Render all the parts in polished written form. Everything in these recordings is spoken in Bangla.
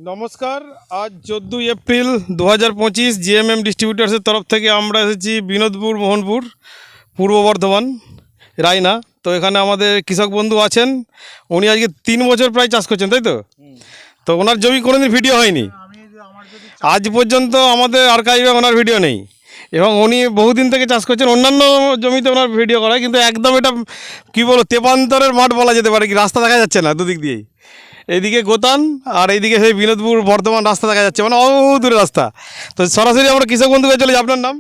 নমস্কার, আজ 14 এপ্রিল 2025 জিএমএম ডিস্ট্রিবিউটার্সের তরফ থেকে আমরা এসেছি বিনোদপুর মোহনপুর, পূর্ব বর্ধমান, রায়না। তো এখানে আমাদের কৃষক বন্ধু আছেন, উনি আজকে 3 বছর প্রায় চাষ করছেন, তাই তো? তো ওনার জমি কোনোদিন ভিডিও হয়নি, আজ পর্যন্ত আমাদের আর্কাইভে ওনার ভিডিও নেই, এবং উনি বহুদিন থেকে চাষ করছেন। অন্যান্য জমিতে ওনার ভিডিও করা, কিন্তু একদম এটা কী বলবো, তেপান্তরের মাঠ বলা যেতে পারে। কি রাস্তা দেখা যাচ্ছে না দুদিক দিয়েই, এইদিকে গোতান আর এইদিকে সেই বিনোদপুর বর্ধমান রাস্তা দেখা যাচ্ছে, মানে বহু দূরের রাস্তা। তো সরাসরি আমরা কৃষক বন্ধুকে চলে যাই। আপনার নাম?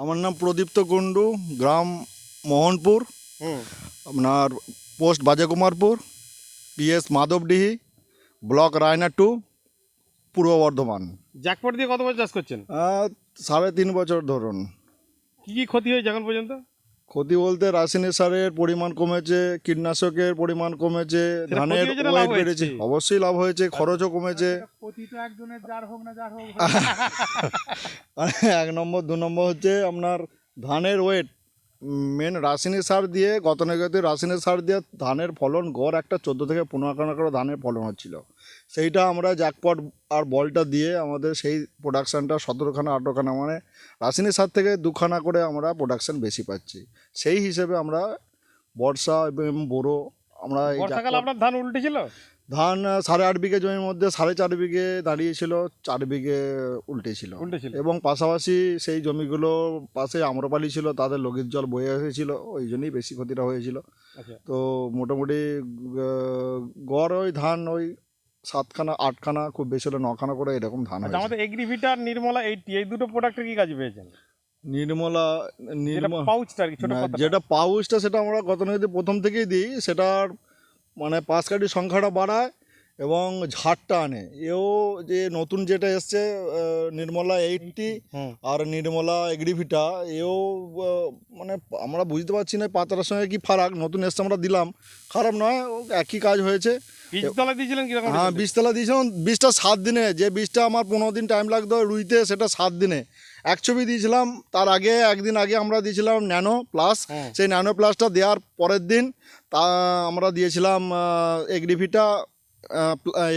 আমার নাম প্রদীপ্ত কুণ্ডু, গ্রাম মোহনপুর, আপনার post Bajekumarpur, PS Madhabdihi, block Raina 2, Purba Bardhaman. Jackpot দিয়ে কত বছর চাষ করছেন? 3.5 বছর ধরুন। কী কী ক্ষতি হয়েছে এখন পর্যন্ত? ক্ষতি বলতে রাসায়নিক সারের পরিমাণ কমেছে, কীটনাশকের পরিমাণ কমেছে, ধানের ক্ষতি হয়েছে না লাভ ওয়েট হয়েছে? বেড়েছে। অবশ্যই লাভ হয়েছে, খরচও কমেছে। এক নম্বর, 2 নম্বর হচ্ছে আপনার ধানের ওয়েট। মেন রাসায়নিক সার দিয়ে, গতানুগতিক রাসায়নিক সার দিয়ে ধানের ফলন গড় একটা 14 থেকে 15 খানা করে ধানের ফলন হচ্ছিল। সেইটা আমরা জ্যাকপট আর বলটা দিয়ে আমাদের সেই প্রোডাকশানটা 17 খানা 18 খানা, মানে রাসায়নিক সার থেকে 2 খানা করে আমরা প্রোডাকশান বেশি পাচ্ছি। সেই হিসেবে আমরা বর্ষা এবং বোরো আমরা এই বর্ষাকাল আপনার ধান উল্টে ছিল? ধান 8.5 বিঘে জমির মধ্যে 4.5 বিঘে দাঁড়িয়েছিল, 4 বিঘে উল্টেছিল। এবং পাশাপাশি সেই জমিগুলো পাশে আম্রপালি ছিল, তাদের লগির জল বয়ে এসেছিল, ওই জন্যই বেশি ক্ষতিটা হয়েছিল। তো মোটামুটি গড় ওই ধান ওই 7 খানা 8 খানা, খুব বেশি হলে 9 খানা করে এরকম ধান হয়েছে। আমাদের এগ্রিভিটা আর নির্মলা 80 এই দুটো প্রোডাক্টের কি কাজ পেয়েছেন? নির্মলা পাউচটা আর কি, ছোট পাতাটা। যেটা পাউচটা সেটা আমরা গতানুগতিক প্রথম থেকেই দিই। সেটার মানে পাঁচকাঠির সংখ্যাটা বাড়ায় এবং ঝাড়টা আনে। এও যে নতুন যেটা এসছে নির্মলা 80 আর নির্মলা এগ্রিভিটা, এও মানে আমরা বুঝতে পারছি না পাতার সঙ্গে কি ফারাক। নতুন এসছে আমরা দিলাম, খারাপ নয়, একই কাজ হয়েছে। বীজতলা দিয়েছিলেন কিরকম? হ্যাঁ, বীজতলা দিয়েছিলাম। বীজটা 7 দিনে, যে বীজটা আমার 15 দিন টাইম লাগতো রুইতে, সেটা 7 দিনে। এক ছবি দিয়েছিলাম, তার আগে একদিন আগে আমরা দিয়েছিলাম ন্যানো প্লাস। সেই ন্যানো প্লাসটা দেওয়ার পরের দিন তা আমরা দিয়েছিলাম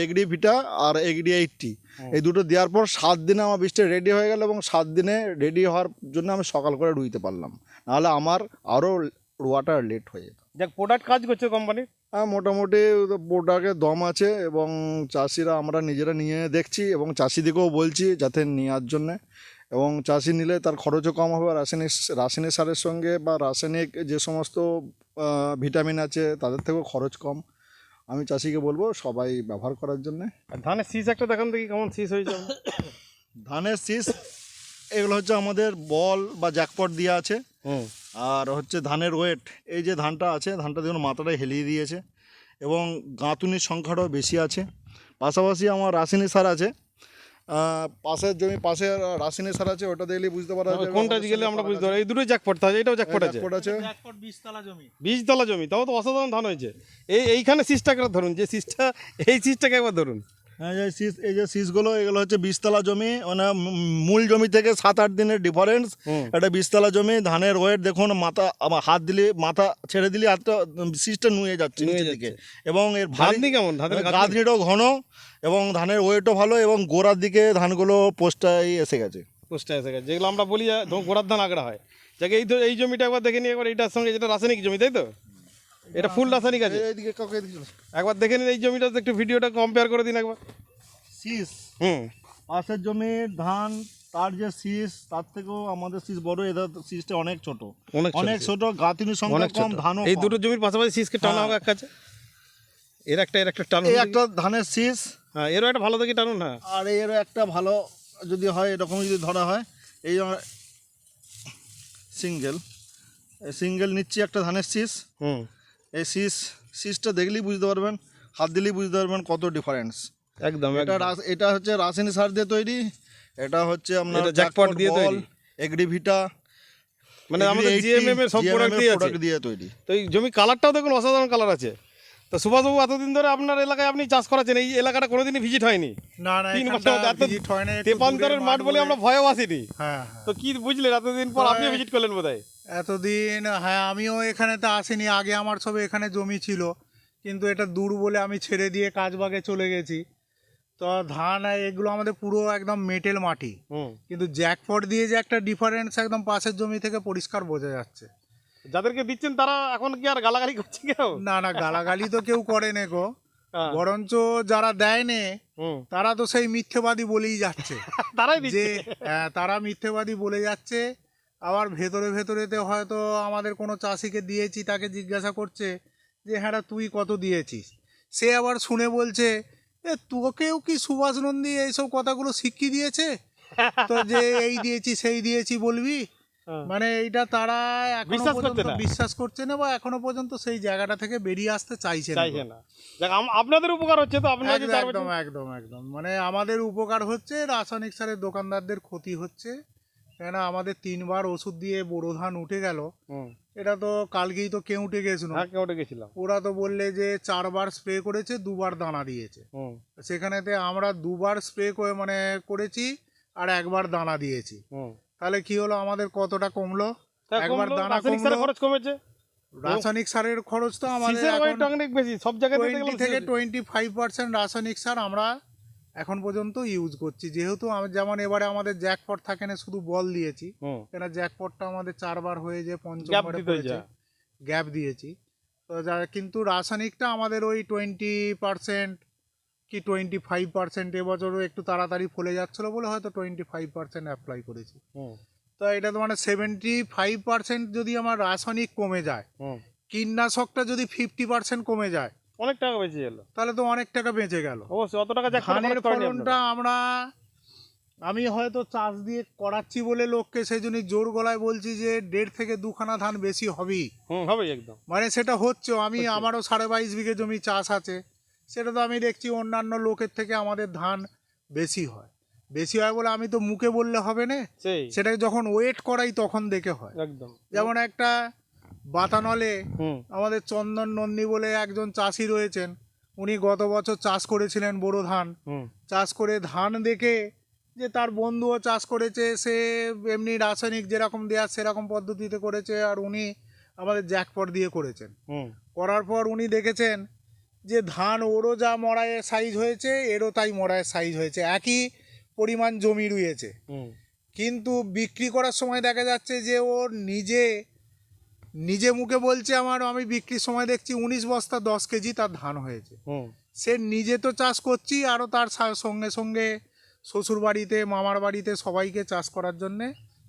এগ্রিভিটা আর এগ্রি 80। এই দুটো দেওয়ার পর 7 দিনে আমার বীজটা রেডি হয়ে গেল, এবং 7 দিনে রেডি হওয়ার জন্য আমি সকাল করে রুইতে পারলাম, নাহলে আমার আরও রোয়াটা লেট হয়ে যেত। যাক, প্রোডাক্ট কাজ করছে কোম্পানির। হ্যাঁ, মোটামুটি প্রোডাক্টের দম আছে, এবং চাষিরা আমরা নিজেরা নিয়ে দেখছি এবং চাষিদিকেও বলছি যাতে নেওয়ার জন্যে। এবং চাষি নিলে তার খরচও কম হবে। রাসায়নিক সারের সঙ্গে বা রাসায়নিক যে সমস্ত ভিটামিন আছে তাদের থেকেও খরচ কম। আমি চাষিকে বলবো সবাই ব্যবহার করার জন্যে। ধানের শীষ একটা দেখান দেখি কেমন শীষ হয়েছে। ধানের শীষ এগুলো হচ্ছে আমাদের বল বা জ্যাকপট দেওয়া আছে। আর হচ্ছে ধানের ওয়েট, এই যে ধানটা আছে, ধানটা দেখুন মাথাটাই হেলিয়ে দিয়েছে, এবং গাঁথুনির সংখ্যাটাও বেশি আছে। পাশাপাশি আমার রাসায়নিক সার আছে, পাশের জমি পাশে রাসায়নিক সার আছে, ওটা দেখলে বুঝতে পারা যাবে কোনটা গেলে আমরা বুঝতে পারবো। এই দুটোই জ্যাকপট আছে, এটাও জ্যাকপট আছে। জ্যাকপট বীজতলা জমি, তাও তো অসাধারণ ধান হয়েছে। এইখানে শীষটা ধরুন, যে শীষটা, এই শীষটাকে একবার ধরুন। হ্যাঁ, এই যে শীষগুলো, এগুলো হচ্ছে বীজতলা জমি, মানে মূল জমি থেকে 7-8 দিনের ডিফারেন্স। এটা বীজতলা জমি। ধানের ওয়েট দেখুন, মাথা আমার হাত দিলে, মাথা ছেড়ে দিলে হাতটা শীষটা নুয়ে যাচ্ছে নিচের দিকে, এবং এর গাঁথনি কেমন, গাঁথনিটাও ঘন, এবং ধানের ওয়েটও ভালো, এবং গোড়ার দিকে ধানগুলো পোস্টায় এসে গেছে। যেগুলো আমরা বলি গোড়ার ধান আগড়া হয়। যাকে এই জমিটা একবার দেখে নিই, একবার এইটার সঙ্গে, যেটা রাসায়নিক জমি, তাই তো? এটা ফুল রাসায়নিক আছে। একবার দেখে নিন এই জমিটা, একটু ভিডিওটা কম্পেয়ার করে দিন একবার। শীষ পাশের জমির ধান, তার যে শীষ, তার থেকেও আমাদের শীষ বড়। এদের শীষটা অনেক ছোট, অনেক ছোট, গাঁথুনির সংখ্যা কম, ধানও। এই দুটো জমির পাশাপাশি শীষকে টানা হবে এক কাছে। এর একটা টান, এই একটা ধানের শীষ। হ্যাঁ, এরও একটা ভালো দেখি টানুন। হ্যাঁ, আর এরও একটা ভালো যদি হয়, এরকম যদি ধরা হয়, এই সিঙ্গেল নিচ্ছি একটা ধানের শীষ। এই শীষটা দেখলেই বুঝতে পারবেন, হাত দিলেই বুঝতে পারবেন কত ডিফারেন্স। একদম। এটা হচ্ছে রাসায়নিক সার দিয়ে তৈরি, এটা হচ্ছে আপনার জ্যাকপট দিয়ে তৈরি, এগ্রিভিটা, মানে আমাদের জিএমএম এর সব প্রোডাক্ট দিয়ে তৈরি। তো এই জমি কালারটাও দেখুন, অসাধারণ কালার আছে। তো সুভাষবাবু, এতদিন ধরে আপনার এলাকায় আপনি চাষ করাচ্ছেন, এই এলাকাটা কোনোদিনই ভিজিট হয়নি? না, 3 বছর ভিজিট হয় না। তেপান্তরের মাঠ বলে আমরা ভয়ও আসিনি। হ্যাঁ, তো কি বুঝলেন, এতদিন পর আপনি ভিজিট করলেন বোধহয়। এতদিন, হ্যাঁ, আমিও এখানে তো আসিনি। আগে আমার সব এখানে জমি ছিল, কিন্তু এটা দূর বলে আমি ছেড়ে দিয়ে কাজবাগে চলে গেছি। তো ধান এগুলো আমাদের পুরো একদম মেটেল মাটি, হুম। কিন্তু জ্যাকপট দিয়ে যে একটা ডিফারেন্স একদম পাশের জমি থেকে পরিষ্কার বোঝা যাচ্ছে। যাদেরকে দিচ্ছেন তারা এখন কি আর গালাগালি করছে কেউ? না না, গালাগালি তো কেউ করে নে গো, হ্যাঁ। বরঞ্চ যারা দেয় নে হুম। তারা তো সেই মিথ্যেবাদী বলেই যাচ্ছে তারাই যে দিচ্ছে। তারা মিথ্যেবাদী বলে যাচ্ছে। আবার ভেতরে ভেতরেতে হয়তো আমাদের কোনো চাষিকে দিয়েছি, তাকে জিজ্ঞাসা করছে যে হ্যাঁ রে, তুই কত দিয়েছিস, সে আবার শুনে বলছে এ তোকেও কি সুভাষ নন্দী এইসব কথাগুলো শিখিয়ে দিয়েছে, তো যে এই দিয়েছি সেই দিয়েছি বলবি। হ্যাঁ। মানে এইটা তারা এখনো বিশ্বাস করছে পর্যন্ত না। বিশ্বাস করছে না, বা এখনো পর্যন্ত সেই জায়গাটা থেকে বেরিয়ে আসতে চাইছে না। চাইছে না। যাক, আপনাদের উপকার হচ্ছে তো, আপনারা যে চার একদম বছর- একদম একদম মানে আমাদের উপকার হচ্ছে, রাসায়নিক সারের দোকানদারদের ক্ষতি হচ্ছে। কেন আমাদের 3বার ওষুধ দিয়ে বোরো ধান উঠে গেল, হুম। এটা তো কালকেই তো কেউ উঠে গেছিল। হ্যাঁ, কেউটে গেছিলাম। ওরা তো বললে যে 4বার স্প্রে করেছে, 2বার দানা দিয়েছে। হুম। সেখানেতে আমরা 2বার স্প্রে করে মানে করেছি আর 1বার দানা দিয়েছি। হুম। তাহলে কি হলো, আমাদের কতটা কমলো? তা একবার কমলো, দানা রাসায়নিক কমলো। সারের খরচ কমেছে। রাসায়নিক সারের খরচ তো আমাদের শীষের এখন ওয়েট অনেক বেশি সব জায়গায় 20 থেকে 25% রাসায়নিক সার আমরা এখন পর্যন্ত ইউজ করছি। যেহেতু যেমন এবারে আমাদের জ্যাকপট থাকে না, শুধু বল দিয়েছি, হুম। কেন জ্যাকপটটা আমাদের 4বার হয়ে যে গ্যাপ পঞ্চমবারে দিতে পড়েছে, যায়। গ্যাপ দিয়েছি। তো কিন্তু রাসায়নিকটা আমাদের ওই 20% কি 25%, এবছরও একটু তাড়াতাড়ি ফলে যাচ্ছিলো বলে হয়তো 25% অ্যাপ্লাই করেছি। হুম। তো এটা তো মানে 75% যদি আমার রাসায়নিক কমে যায়, হুম। কীটনাশকটা যদি 50% কমে যায়, অনেক টাকা বেঁচে গেল। তাহলে তো অনেক টাকা বেঁচে গেল। অবশ্যই অত টাকা জ্যাকপটে ধানের খরচ করেনি ফলনটা আপনারা। আমি হয়তো চাষ দিয়ে করাচ্ছি বলে লোককে সেই জন্য জোর গলায় বলছি যে 1.5 থেকে 2খানা ধান বেশি হবেই, হুম, হবেই একদম। মানে সেটা হচ্ছে। হচ্ছে। আমারও 22.5 বিঘে জমি চাষ আছে, সেটা তো আমি দেখছি অন্যান্য লোকের থেকে আমাদের ধান বেশি হয়। বেশি হয় বলে আমি তো মুখে বললে হবে না, সেই সেটাকে যখন ওয়েট করাই তখন দেখে হয়। একদম। যেমন একটা বাতানলে হুম। আমাদের চন্দন নন্দী বলে একজন চাষি রয়েছেন, উনি গত বছর চাষ করেছিলেন বোরো ধান। হুম। চাষ করে ধান দেখে যে তার বন্ধুও চাষ করেছে, সে এমনি রাসায়নিক যেরকম দেওয়ার সেরকম পদ্ধতিতে করেছে, আর উনি আমাদের জ্যাকপট দিয়ে করেছেন। হুম। করার পর উনি দেখেছেন যে ধান ওরও যা মড়াইয়ের সাইজ হয়েছে, এরও তাই মড়াইয়ের সাইজ হয়েছে, একই পরিমাণ জমি রয়েছে। হুম। কিন্তু বিক্রি করার সময় দেখা যাচ্ছে যে ওর নিজে মুখে বলছে আমি বিক্রির সময় দেখছি 19 বস্তা 10 কেজি তার ধান হয়েছে। হুম। সে নিজে তো চাষ করছি, আরও তার সঙ্গে সঙ্গে শ্বশুর বাড়িতে মামার বাড়িতে সবাইকে চাষ করার জন্যে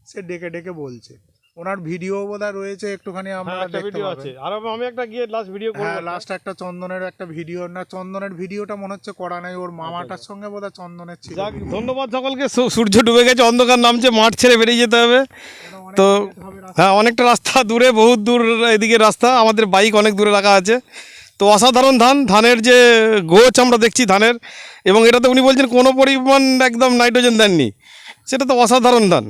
সে ডেকে ডেকে বলছে। ওনার ভিডিও বোধহয় রয়েছে, একটুখানি হ্যাঁ, আপনারা একটা দেখতে ভিডিও পাবেন। আছে। আর আমি একটা গিয়ে লাস্ট ভিডিও করব। হ্যাঁ, লাস্ট একটা চন্দনের একটা ভিডিও, না চন্দনের ভিডিওটা মনে হচ্ছে করা নাই, ওর মামাটার সঙ্গে বোধহয় চন্দনের ছিল। যাক, ধন্যবাদ সকলকে। সূর্য ডুবে গেছে, অন্ধকার নামছে, মাঠ ছেড়ে বেরিয়ে যেতে হবে। কেন অনেক তো late হবে রাস্তা। হ্যাঁ, অনেকটা রাস্তা দূরে, বহুত দূর এদিকে রাস্তা, আমাদের বাইক অনেক দূরে রাখা আছে। তো অসাধারণ ধানের যে গোছ আমরা দেখছি ধানের, এবং এটাতে উনি বলছেন কোনো পরিমাণ একদম নাইট্রোজেন দেননি, সেটা তো অসাধারণ ধান।